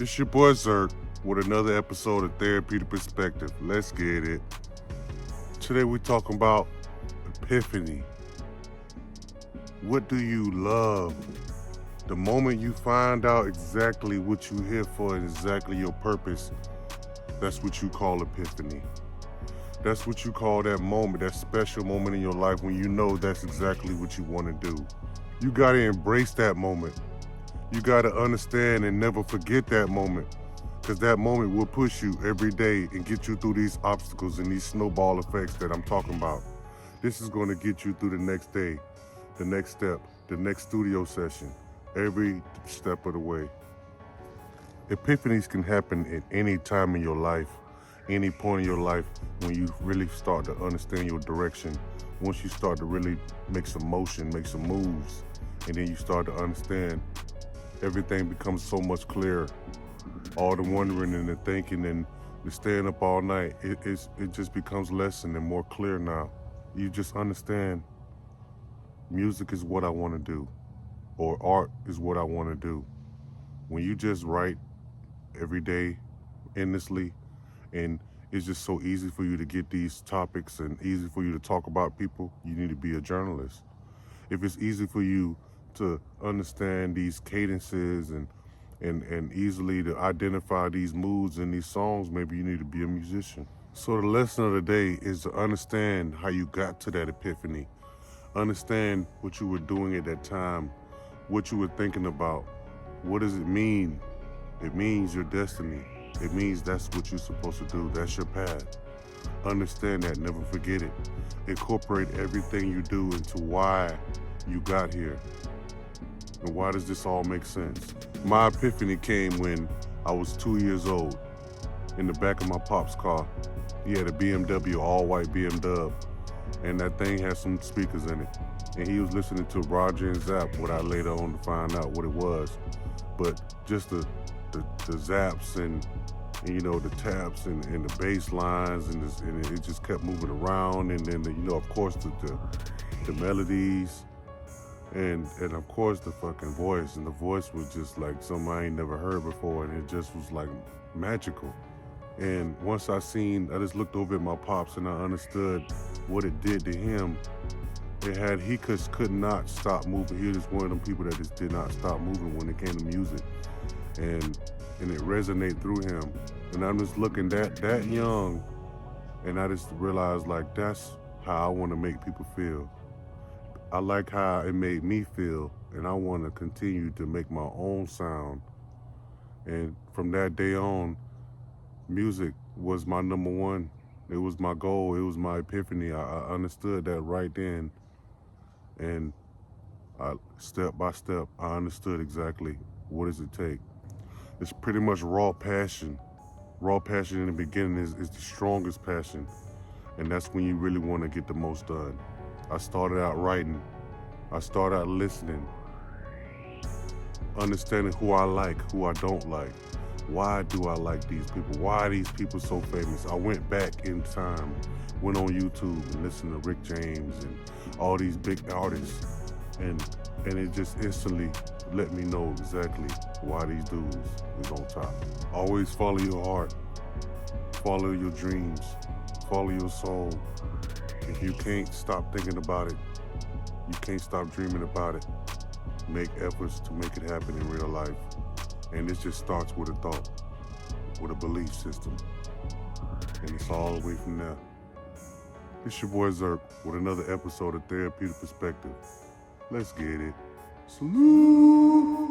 It's your boy Zerk with another episode of Therapeutic Perspective. Let's get it. Today we're talking about Epiphany. What do you love? The moment you find out exactly what you're here for and exactly your purpose, that's what you call Epiphany. That's what you call that moment, that special moment in your life when you know that's exactly what you want to do. You got to embrace that moment. You got to understand and never forget that moment, because that moment will push you every day and get you through these obstacles and these snowball effects that I'm talking about. This is going to get you through the next day, the next step, the next studio session, every step of the way. Epiphanies can happen at any time in your life, any point in your life when you really start to understand your direction. Once you start to really make some motion, make some moves, and then you start to understand, everything becomes so much clearer. All the wondering and the thinking and the staying up all night, it just becomes less and more clear now. You just understand music is what I want to do, or art is what I want to do. When you just write every day, endlessly, and it's just so easy for you to get these topics and easy for you to talk about people, you need to be a journalist. If it's easy for you to understand these cadences and easily to identify these moods in these songs, maybe you need to be a musician. So the lesson of the day is to understand how you got to that epiphany. Understand what you were doing at that time, what you were thinking about. What does it mean? It means your destiny. It means that's what you're supposed to do. That's your path. Understand that, never forget it. Incorporate everything you do into why you got here. And why does this all make sense? My epiphany came when I was 2 years old. In the back of my pop's car, he had a BMW, all-white BMW, and that thing had some speakers in it. And he was listening to Roger and Zapp, what I later on to find out what it was. But just the zaps and you know, the taps and the bass lines and it just kept moving around, and then of course the melodies. And of course the fucking voice, and the voice was just like something I ain't never heard before, and it just was like magical. And once I just looked over at my pops and I understood what it did to him. He could not stop moving. He was just one of them people that just did not stop moving when it came to music, and it resonated through him. And I'm just looking that young, and I just realized, like, that's how I want to make people feel. I like how it made me feel, and I want to continue to make my own sound. And from that day on, music was my number one. It was my goal. It was my epiphany. I understood that right then. And step by step, I understood exactly what does it take. It's pretty much raw passion. Raw passion in the beginning is the strongest passion. And that's when you really want to get the most done. I started out writing. I started out listening. Understanding who I like, who I don't like. Why do I like these people? Why are these people so famous? I went back in time, went on YouTube and listened to Rick James and all these big artists. And it just instantly let me know exactly why these dudes is on top. Always follow your heart. Follow your dreams. Follow your soul. If you can't stop thinking about it, you can't stop dreaming about it. Make efforts to make it happen in real life. And it just starts with a thought, with a belief system. And it's all the way from there. It's your boy Zerk with another episode of Therapeutic Perspective. Let's get it. Salute!